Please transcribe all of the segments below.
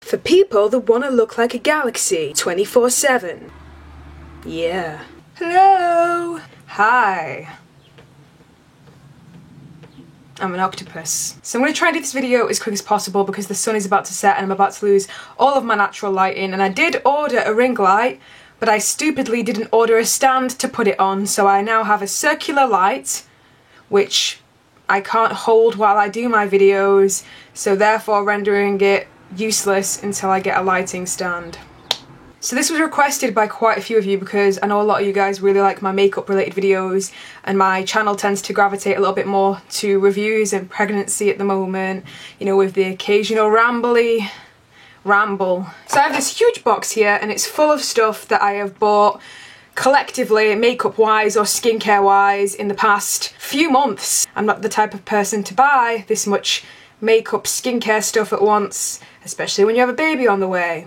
For people that want to look like a galaxy 24/7. Yeah. Hello! Hi. I'm an octopus. So I'm going to try and do this video as quick as possible because the sun is about to set and I'm about to lose all of my natural lighting. And I did order a ring light, but I stupidly didn't order a stand to put it on. So I now have a circular light, which I can't hold while I do my videos. So therefore rendering it useless until I get a lighting stand. So this was requested by quite a few of you because I know a lot of you guys really like my makeup related videos and my channel tends to gravitate a little bit more to reviews and pregnancy at the moment, you know, with the occasional ramble. So I have this huge box here and it's full of stuff that I have bought collectively, makeup wise or skincare wise, in the past few months. I'm not the type of person to buy this much makeup skincare stuff at once, especially when you have a baby on the way,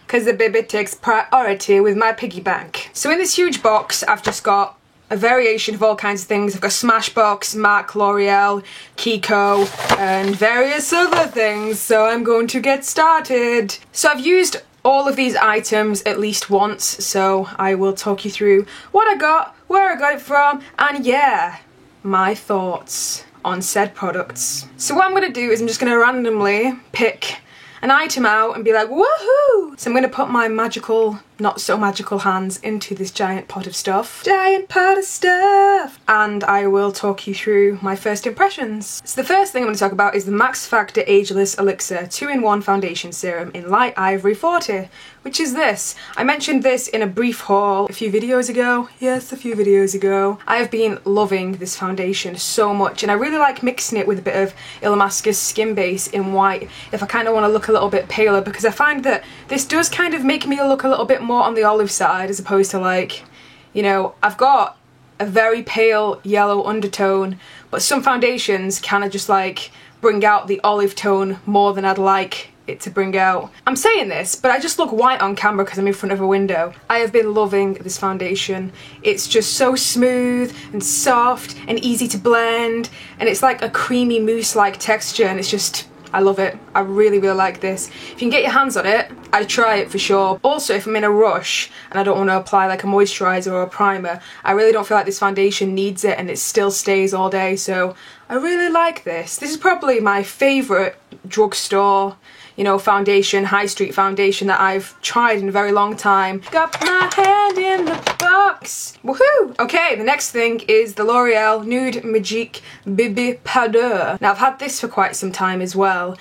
because the baby takes priority with my piggy bank. So in this huge box I've just got a variation of all kinds of things. I've got Smashbox, MAC, L'Oreal, Kiko and various other things, so I'm going to get started. So I've used all of these items at least once, so I will talk you through what I got, where I got it from, and yeah, my thoughts on said products. So what I'm going to do is I'm just going to randomly pick an item out and be like, woohoo! So I'm going to put my magical, not so magical hands into this giant pot of stuff. Giant pot of stuff! And I will talk you through my first impressions. So the first thing I'm going to talk about is the Max Factor Ageless Elixir 2-in-1 Foundation Serum in Light Ivory 40, which is this. I mentioned this in a brief haul a few videos ago. Yes, a few videos ago. I have been loving this foundation so much and I really like mixing it with a bit of Illamasqua Skin Base in white if I kind of want to look a little bit paler, because I find that this does kind of make me look a little bit more on the olive side as opposed to, like, you know, I've got a very pale yellow undertone, but some foundations kind of just like bring out the olive tone more than I'd like it to bring out. I'm saying this, but I just look white on camera because I'm in front of a window. I have been loving this foundation. It's just so smooth and soft and easy to blend, and it's like a creamy mousse-like texture, and it's just, I love it. I really, really like this. If you can get your hands on it, I'd try it for sure. Also, if I'm in a rush and I don't want to apply like a moisturiser or a primer, I really don't feel like this foundation needs it and it still stays all day, so I really like this. This is probably my favourite drugstore, you know, foundation, high street foundation that I've tried in a very long time. Got my hand in the box. Woohoo! Okay, the next thing is the L'Oreal Nude Magique Bébé Powder. Now I've had this for quite some time as well.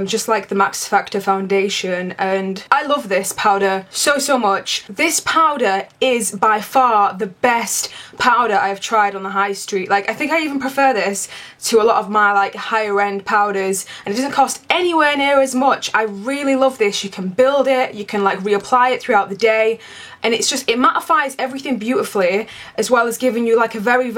Just like the Max Factor foundation, and I love this powder so much. This powder is by far the best powder I've tried on the high street. Like, I think I even prefer this to a lot of my like higher end powders, and it doesn't cost anywhere near as much. I really love this. You can build it, you can like reapply it throughout the day, and it's just, it mattifies everything beautifully as well as giving you like a very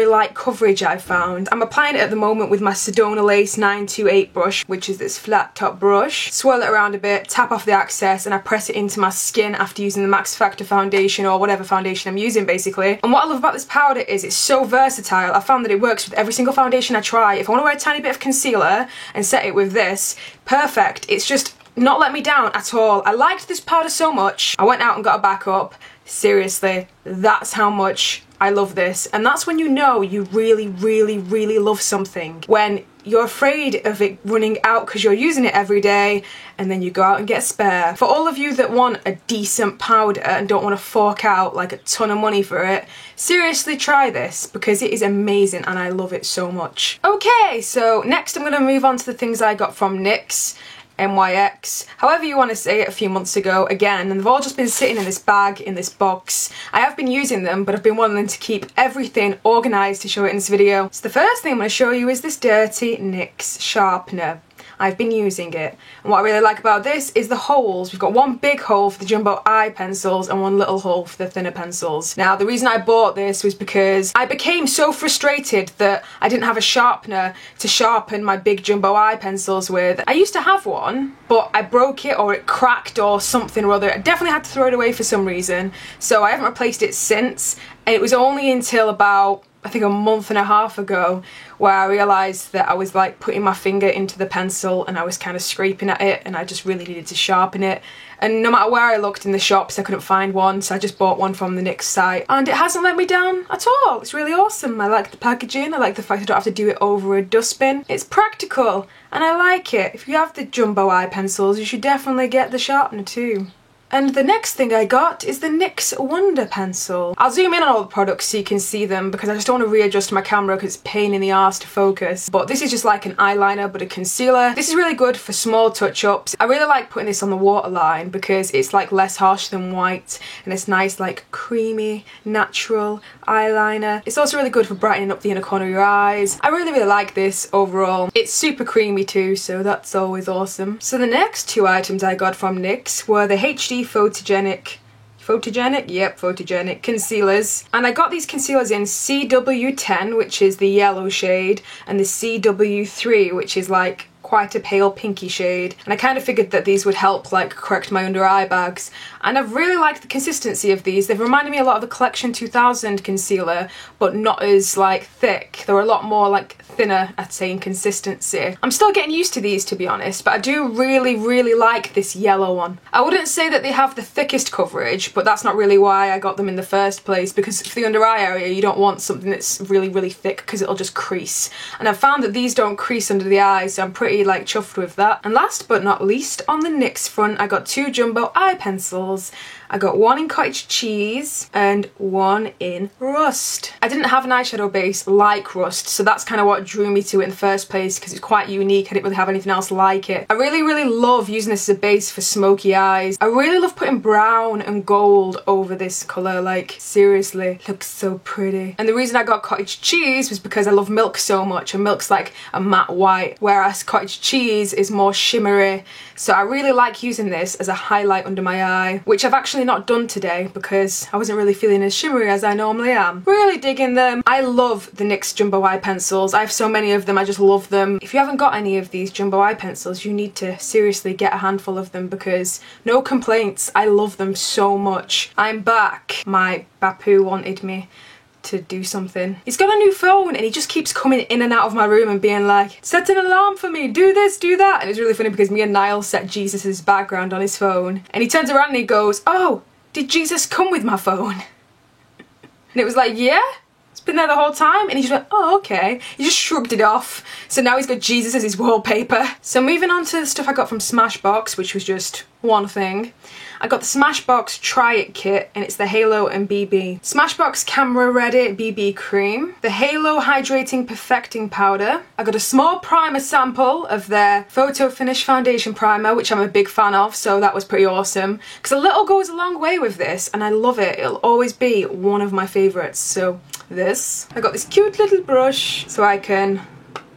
light coverage, I've found. I'm applying it at the moment with my Sedona Lace 928 brush, which is this flat top brush. Swirl it around a bit, tap off the excess, and I press it into my skin after using the Max Factor foundation or whatever foundation I'm using basically. And what I love about this powder is it's so versatile. I found that it works with every single foundation I try. If I want to wear a tiny bit of concealer and set it with this, perfect. It's just not let me down at all. I liked this powder so much, I went out and got a backup. Seriously, that's how much I love this. And that's when you know you really love something. When you're afraid of it running out because you're using it every day and then you go out and get a spare. For all of you that want a decent powder and don't want to fork out like a ton of money for it, seriously try this because it is amazing and I love it so much. Okay, so next I'm going to move on to the things I got from NYX. NYX, however you want to say it, a few months ago again, and they've all just been sitting in this bag, in this box. I have been using them, but I've been wanting to keep everything organised to show it in this video. So the first thing I'm going to show you is this dirty NYX sharpener. I've been using it, and what I really like about this is the holes. We've got one big hole for the jumbo eye pencils and one little hole for the thinner pencils. Now the reason I bought this was because I became so frustrated that I didn't have a sharpener to sharpen my big jumbo eye pencils with. I used to have one, but I broke it or it cracked or something or other. I definitely had to throw it away for some reason, so I haven't replaced it since. And it was only until about I think a month and a half ago, where I realised that I was like putting my finger into the pencil and I was kind of scraping at it and I just really needed to sharpen it. And no matter where I looked in the shops, I couldn't find one, so I just bought one from the NYX site. And it hasn't let me down at all. It's really awesome. I like the packaging. I like the fact I don't have to do it over a dustbin. It's practical and I like it. If you have the jumbo eye pencils, you should definitely get the sharpener too. And the next thing I got is the NYX Wonder Pencil. I'll zoom in on all the products so you can see them because I just don't want to readjust my camera because it's a pain in the arse to focus. But this is just like an eyeliner but a concealer. This is really good for small touch-ups. I really like putting this on the waterline because it's like less harsh than white and it's nice like creamy, natural eyeliner. It's also really good for brightening up the inner corner of your eyes. I really like this overall. It's super creamy too, so that's always awesome. So the next two items I got from NYX were the HD photogenic concealers, and I got these concealers in CW10, which is the yellow shade, and the CW3, which is like quite a pale pinky shade, and I kind of figured that these would help like correct my under eye bags, and I've really liked the consistency of these. They've reminded me a lot of the Collection 2000 concealer, but not as like thick. They're a lot more like thinner, I'd say, in consistency. I'm still getting used to these, to be honest, but I do really like this yellow one. I wouldn't say that they have the thickest coverage, but that's not really why I got them in the first place, because for the under eye area you don't want something that's really thick because it'll just crease, and I've found that these don't crease under the eyes, so I'm pretty like chuffed with that. And last but not least, on the NYX front, I got two jumbo eye pencils. I got one in cottage cheese and one in rust. I didn't have an eyeshadow base like rust, so that's kind of what drew me to it in the first place because it's quite unique. I didn't really have anything else like it. I really love using this as a base for smoky eyes. I really love putting brown and gold over this colour, like seriously, it looks so pretty. And the reason I got cottage cheese was because I love milk so much, and milk's like a matte white, whereas cottage cheese is more shimmery. So I really like using this as a highlight under my eye, which I've actually not done today because I wasn't really feeling as shimmery as I normally am. Really digging them. I love the NYX jumbo eye pencils. I have so many of them, I just love them. If you haven't got any of these jumbo eye pencils, you need to seriously get a handful of them because no complaints, I love them so much. I'm back. My Bapu wanted me to do something. He's got a new phone and he just keeps coming in and out of my room and being like, set an alarm for me, do this, do that. And it's really funny because me and Niall set Jesus's background on his phone and he turns around and he goes, oh, did Jesus come with my phone? And it was like, yeah, it's been there the whole time. And he just went, oh, okay. He just shrugged it off. So now he's got Jesus as his wallpaper. So moving on to the stuff I got from Smashbox, which was just one thing. I got the Smashbox Try It Kit, and it's the Halo and BB. Smashbox Camera Ready BB Cream. The Halo Hydrating Perfecting Powder. I got a small primer sample of their Photo Finish Foundation Primer, which I'm a big fan of, so that was pretty awesome. Because a little goes a long way with this, and I love it. It'll always be one of my favourites. So this. I got this cute little brush, so I can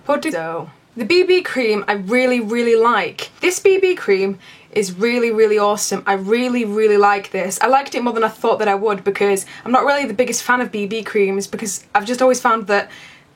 put it so. The BB cream I really like. This BB cream is really awesome. I really like this. I liked it more than I thought that I would because I'm not really the biggest fan of BB creams because I've just always found that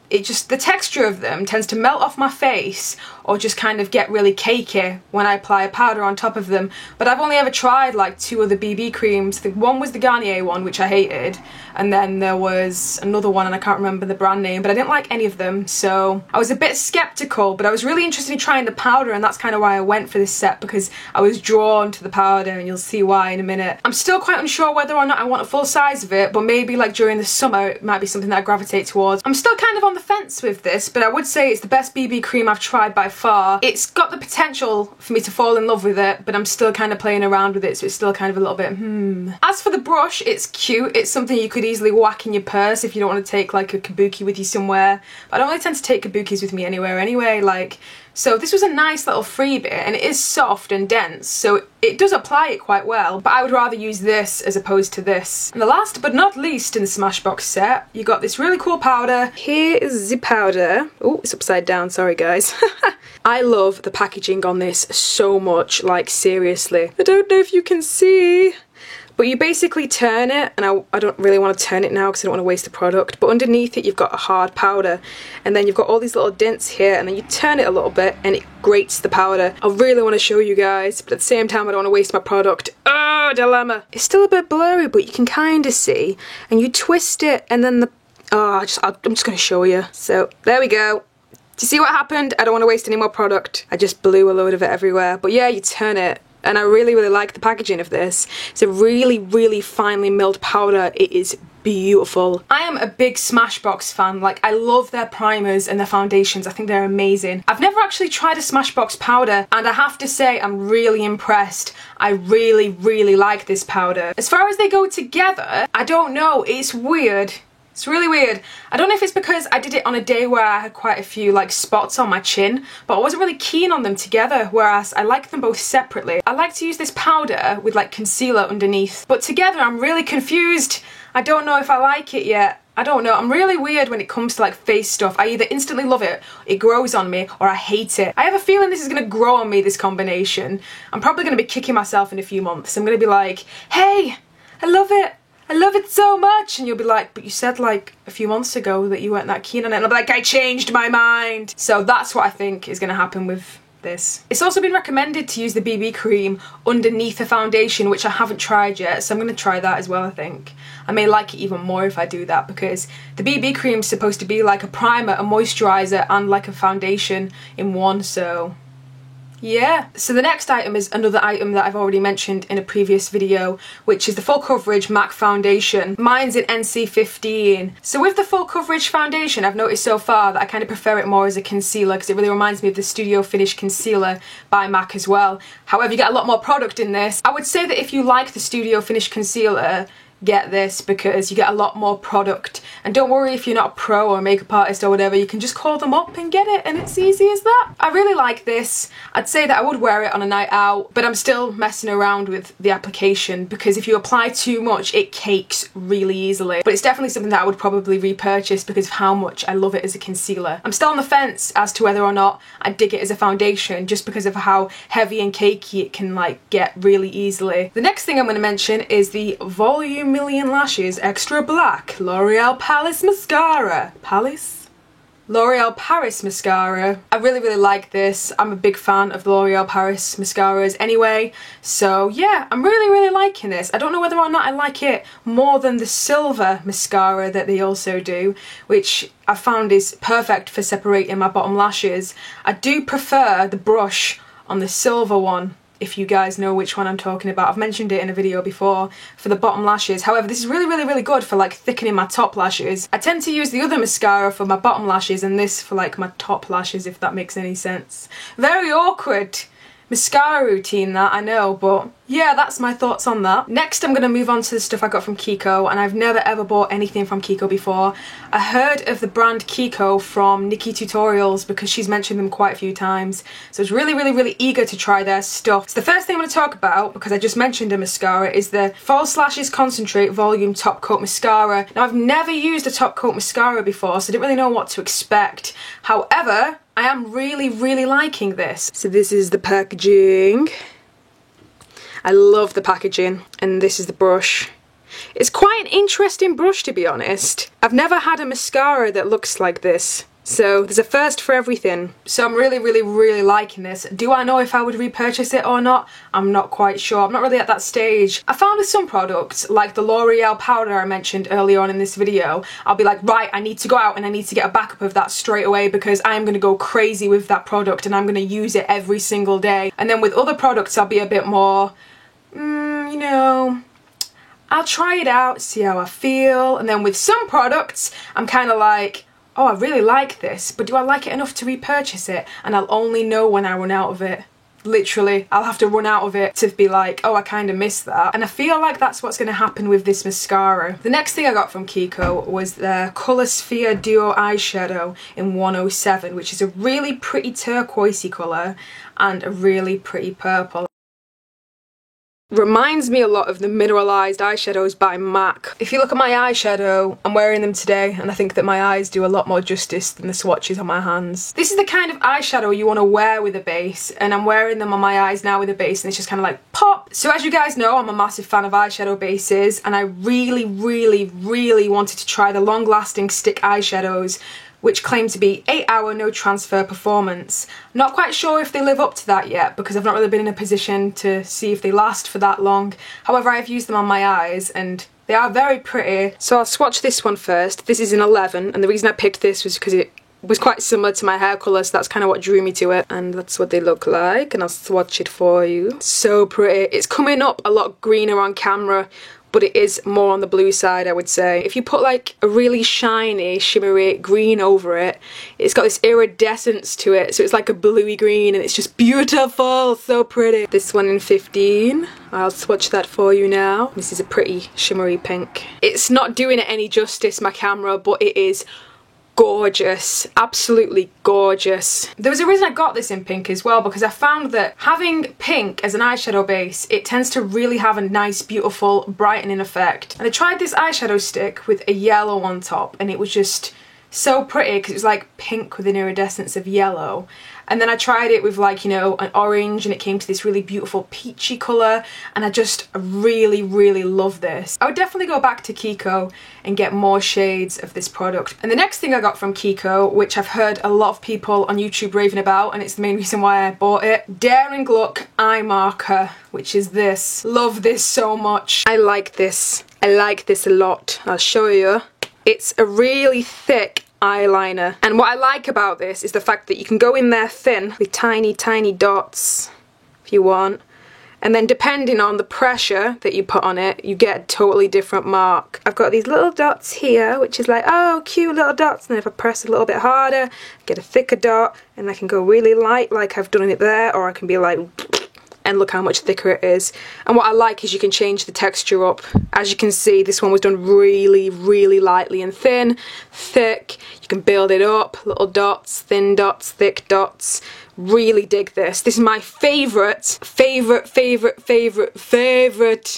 the texture of them tends to melt off my face or just kind of get really cakey when I apply a powder on top of them. But I've only ever tried like two other BB creams. One was the Garnier one, which I hated, and then there was another one and I can't remember the brand name, but I didn't like any of them, so I was a bit skeptical, but I was really interested in trying the powder, and that's kind of why I went for this set, because I was drawn to the powder, and you'll see why in a minute. I'm still quite unsure whether or not I want a full size of it, but maybe like during the summer it might be something that I gravitate towards. I'm still kind of on the fence with this, but I would say it's the best BB cream I've tried by far. It's got the potential for me to fall in love with it, but I'm still kind of playing around with it, so it's still kind of a little bit As for the brush, it's cute. It's something you could easily whack in your purse if you don't want to take like a kabuki with you somewhere. But I don't really tend to take kabukis with me anywhere anyway, like, so this was a nice little freebie, and it is soft and dense, so it does apply it quite well, but I would rather use this as opposed to this. And the last but not least in the Smashbox set, you got this really cool powder. Here is the powder. Oh, it's upside down, sorry guys. I love the packaging on this so much, like seriously. I don't know if you can see, but you basically turn it, and I don't really want to turn it now because I don't want to waste the product, but underneath it you've got a hard powder, and then you've got all these little dents here, and then you turn it a little bit and it grates the powder. I really want to show you guys, but at the same time I don't want to waste my product. Oh, dilemma. It's still a bit blurry, but you can kind of see, and you twist it, and then Oh, I'm just going to show you. So there we go. Do you see what happened? I don't want to waste any more product. I just blew a load of it everywhere. But yeah, you turn it. And I really, really like the packaging of this. It's a really, really finely milled powder. It is beautiful. I am a big Smashbox fan. Like, I love their primers and their foundations. I think they're amazing. I've never actually tried a Smashbox powder, and I have to say I'm really impressed. I really, really like this powder. As far as they go together, I don't know. It's weird. It's really weird. I don't know if it's because I did it on a day where I had quite a few like spots on my chin, but I wasn't really keen on them together, whereas I like them both separately. I like to use this powder with like concealer underneath, but together I'm really confused. I don't know if I like it yet. I don't know. I'm really weird when it comes to like face stuff. I either instantly love it, it grows on me, or I hate it. I have a feeling this is going to grow on me, this combination. I'm probably going to be kicking myself in a few months. I'm going to be like, hey, I love it. I love it so much, and you'll be like, but you said like a few months ago that you weren't that keen on it, and I'll be like, I changed my mind. So that's what I think is going to happen with this. It's also been recommended to use the BB cream underneath the foundation, which I haven't tried yet, so I'm going to try that as well. I think I may like it even more if I do that, because the BB cream is supposed to be like a primer, a moisturizer, and like a foundation in one, so yeah. So the next item is another item that I've already mentioned in a previous video, which is the Full Coverage MAC Foundation. Mine's in NC15. So with the Full Coverage Foundation, I've noticed so far that I kind of prefer it more as a concealer, because it really reminds me of the Studio Finish Concealer by MAC as well. However, you get a lot more product in this. I would say that if you like the Studio Finish Concealer, get this, because you get a lot more product. And don't worry if you're not a pro or a makeup artist or whatever, you can just call them up and get it, and it's easy as that. I really like this. I'd say that I would wear it on a night out, but I'm still messing around with the application, because if you apply too much it cakes really easily. But it's definitely something that I would probably repurchase because of how much I love it as a concealer. I'm still on the fence as to whether or not I dig it as a foundation, just because of how heavy and cakey it can like get really easily. The next thing I'm going to mention is the Volume Million Lashes Extra Black L'Oreal Paris Mascara. L'Oreal Paris Mascara. I really, really like this. I'm a big fan of the L'Oreal Paris mascaras anyway, so yeah, I'm really, really liking this. I don't know whether or not I like it more than the silver mascara that they also do, which I found is perfect for separating my bottom lashes. I do prefer the brush on the silver one, if you guys know which one I'm talking about. I've mentioned it in a video before for the bottom lashes. However, this is really, really, really good for like thickening my top lashes. I tend to use the other mascara for my bottom lashes and this for like my top lashes, if that makes any sense. Very awkward mascara routine that, I know, but yeah, that's my thoughts on that. Next I'm going to move on to the stuff I got from Kiko, and I've never ever bought anything from Kiko before. I heard of the brand Kiko from Nikki Tutorials because she's mentioned them quite a few times, so I was really, really, really eager to try their stuff. So the first thing I'm going to talk about, because I just mentioned a mascara, is the False Lashes Concentrate Volume Top Coat Mascara. Now I've never used a top coat mascara before, so I didn't really know what to expect. However, I am really, really liking this. So this is the packaging. I love the packaging, and this is the brush. It's quite an interesting brush, to be honest. I've never had a mascara that looks like this, so there's a first for everything. So I'm really, really, really liking this. Do I know if I would repurchase it or not? I'm not quite sure. I'm not really at that stage. I found with some products, like the L'Oreal powder I mentioned earlier on in this video, I'll be like, right, I need to go out and I need to get a backup of that straight away because I'm going to go crazy with that product and I'm going to use it every single day. And then with other products, I'll be a bit more, you know, I'll try it out, see how I feel. And then with some products, I'm kind of like, oh, I really like this, but do I like it enough to repurchase it? And I'll only know when I run out of it. Literally, I'll have to run out of it to be like, oh, I kind of missed that. And I feel like that's what's going to happen with this mascara. The next thing I got from Kiko was their Colour Sphere Duo Eyeshadow in 107, which is a really pretty turquoisey colour and a really pretty purple. Reminds me a lot of the mineralized eyeshadows by MAC. If you look at my eyeshadow, I'm wearing them today and I think that my eyes do a lot more justice than the swatches on my hands. This is the kind of eyeshadow you want to wear with a base, and I'm wearing them on my eyes now with a base and it's just kind of like pop. So as you guys know, I'm a massive fan of eyeshadow bases, and I really, really, really wanted to try the long-lasting stick eyeshadows, which claim to be 8-hour no transfer performance. Not quite sure if they live up to that yet because I've not really been in a position to see if they last for that long. However, I've used them on my eyes and They are very pretty. So I'll swatch this one first. This is an 11, and the reason I picked this was because it was quite similar to my hair colour, so that's kind of what drew me to it. And that's what they look like, and I'll swatch it for you. So pretty. It's coming up a lot greener on camera, but it is more on the blue side, I would say. If you put like a really shiny, shimmery green over it, it's got this iridescence to it, so it's like a bluey green, and it's just beautiful, so pretty. This one in 15, I'll swatch that for you now. This is a pretty shimmery pink. It's not doing it any justice, my camera, but it is gorgeous, absolutely gorgeous. There was a reason I got this in pink as well, because I found that having pink as an eyeshadow base, it tends to really have a nice, beautiful brightening effect. And I tried this eyeshadow stick with a yellow on top, and it was just so pretty because it was like pink with an iridescence of yellow. And then I tried it with like, you know, an orange, and it came to this really beautiful peachy colour, and I just really, really love this. I would definitely go back to Kiko and get more shades of this product. And the next thing I got from Kiko, which I've heard a lot of people on YouTube raving about, and it's the main reason why I bought it, Daring Look Eye Marker, which is this. Love this so much. I like this. I like this a lot. I'll show you. It's a really thick eyeliner, and what I like about this is the fact that you can go in there thin with tiny dots if you want, and then depending on the pressure that you put on it, you get a totally different mark. I've got these little dots here, which is like, oh, cute little dots, and then if I press a little bit harder, I get a thicker dot, and I can go really light like I've done it there, or I can be like, and look how much thicker it is. And what I like is you can change the texture up. As you can see, this one was done really, really lightly and thin, thick. You can build it up, little dots, thin dots, thick dots. Really dig this. This is my favorite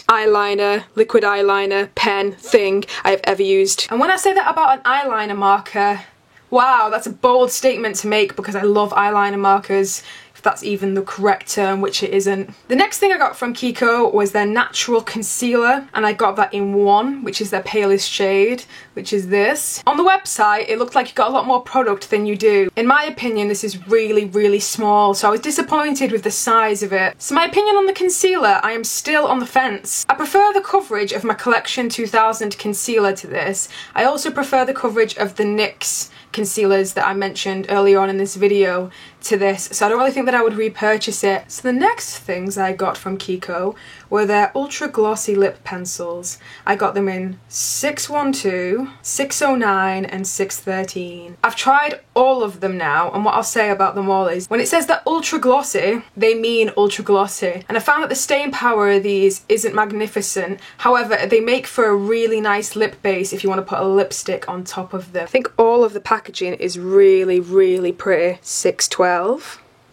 eyeliner, liquid eyeliner, pen thing I've ever used. And when I say that about an eyeliner marker, wow, that's a bold statement to make, because I love eyeliner markers, if that's even the correct term, which it isn't. The next thing I got from Kiko was their natural concealer, and I got that in 1, which is their palest shade, which is this. On the website, it looked like you got a lot more product than you do. In my opinion, this is really, really small, so I was disappointed with the size of it. So my opinion on the concealer, I am still on the fence. I prefer the coverage of my Collection 2000 concealer to this. I also prefer the coverage of the NYX concealers that I mentioned earlier on in this video to this, so I don't really think that I would repurchase it. So the next things I got from Kiko were their ultra glossy lip pencils. I got them in 612, 609 and 613. I've tried all of them now, and what I'll say about them all is when it says that ultra glossy, they mean ultra glossy, and I found that the staying power of these isn't magnificent. However, they make for a really nice lip base if you want to put a lipstick on top of them. I think all of the packaging is really, really pretty. 612.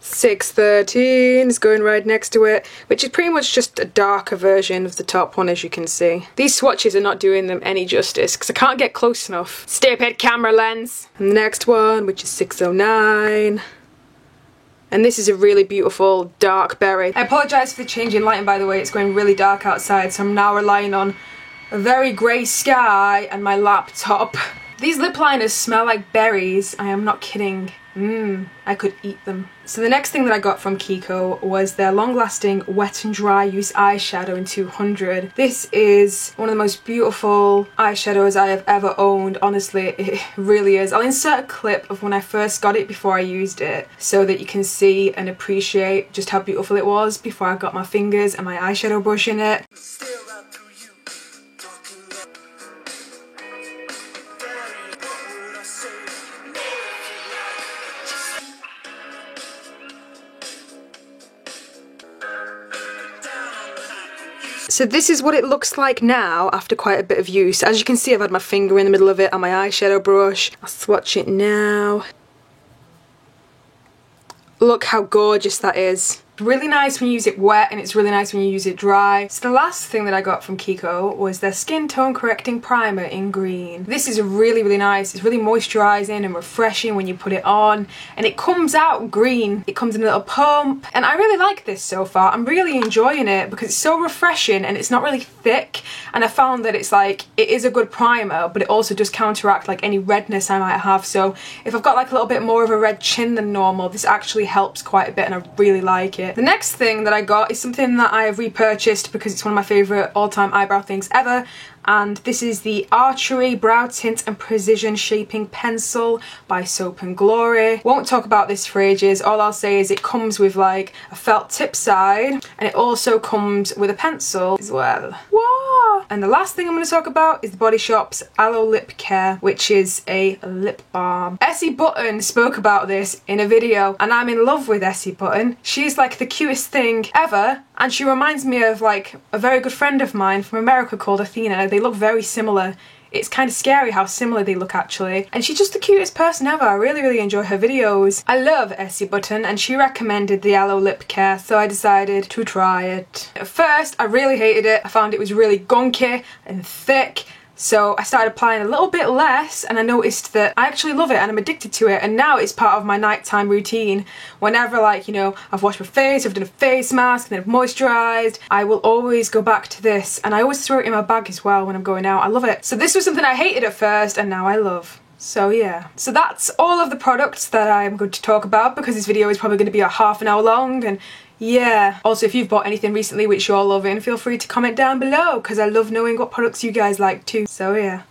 613 is going right next to it, which is pretty much just a darker version of the top one, as you can see. These swatches are not doing them any justice because I can't get close enough. Stupid camera lens. And the next one, which is 609. And this is a really beautiful dark berry. I apologise for the change in lighting, by the way. It's going really dark outside, so I'm now relying on a very grey sky and my laptop. These lip liners smell like berries. I am not kidding. I could eat them. So the next thing that I got from Kiko was their long-lasting wet and dry use eyeshadow in 200. This is one of the most beautiful eyeshadows I have ever owned. Honestly, it really is. I'll insert a clip of when I first got it before I used it so that you can see and appreciate just how beautiful it was before I got my fingers and my eyeshadow brush in it. So this is what it looks like now after quite a bit of use. As you can see, I've had my finger in the middle of it and my eyeshadow brush. I'll swatch it now. Look how gorgeous that is. Really nice when you use it wet, and it's really nice when you use it dry. So the last thing that I got from Kiko was their skin tone correcting primer in green. This is really, really nice. It's really moisturising and refreshing when you put it on, and it comes out green. It comes in a little pump, and I really like this so far. I'm really enjoying it because it's so refreshing and it's not really thick, and I found that it's like, it is a good primer, but it also does counteract like any redness I might have. So if I've got like a little bit more of a red chin than normal, this actually helps quite a bit, and I really like it. it. The next thing that I got is something that I have repurchased because it's one of my favourite all-time eyebrow things ever, and this is the Archery Brow Tint and Precision Shaping Pencil by Soap & Glory. Won't talk about this for ages. All I'll say is it comes with like a felt tip side, and it also comes with a pencil as well. Whoa! And the last thing I'm going to talk about is the Body Shop's Aloe Lip Care, which is a lip balm. Essie Button spoke about this in a video, and I'm in love with Essie Button. She's like the cutest thing ever, and she reminds me of like a very good friend of mine from America called Athena. They look very similar. It's kind of scary how similar they look actually. And she's just the cutest person ever. I really enjoy her videos. I love Essie Button, and she recommended the Aloe Lip Care, so I decided to try it. At first, I really hated it. I found it was really gunky and thick. So I started applying a little bit less, and I noticed that I actually love it and I'm addicted to it, and now it's part of my nighttime routine. Whenever, like, you know, I've washed my face, I've done a face mask, and then I've moisturised, I will always go back to this, and I always throw it in my bag as well when I'm going out. I love it. So this was something I hated at first, and now I love. So yeah. So that's all of the products that I'm going to talk about, because this video is probably going to be a half an hour long, and yeah. Also, if you've bought anything recently which you're loving, feel free to comment down below, because I love knowing what products you guys like too. So yeah.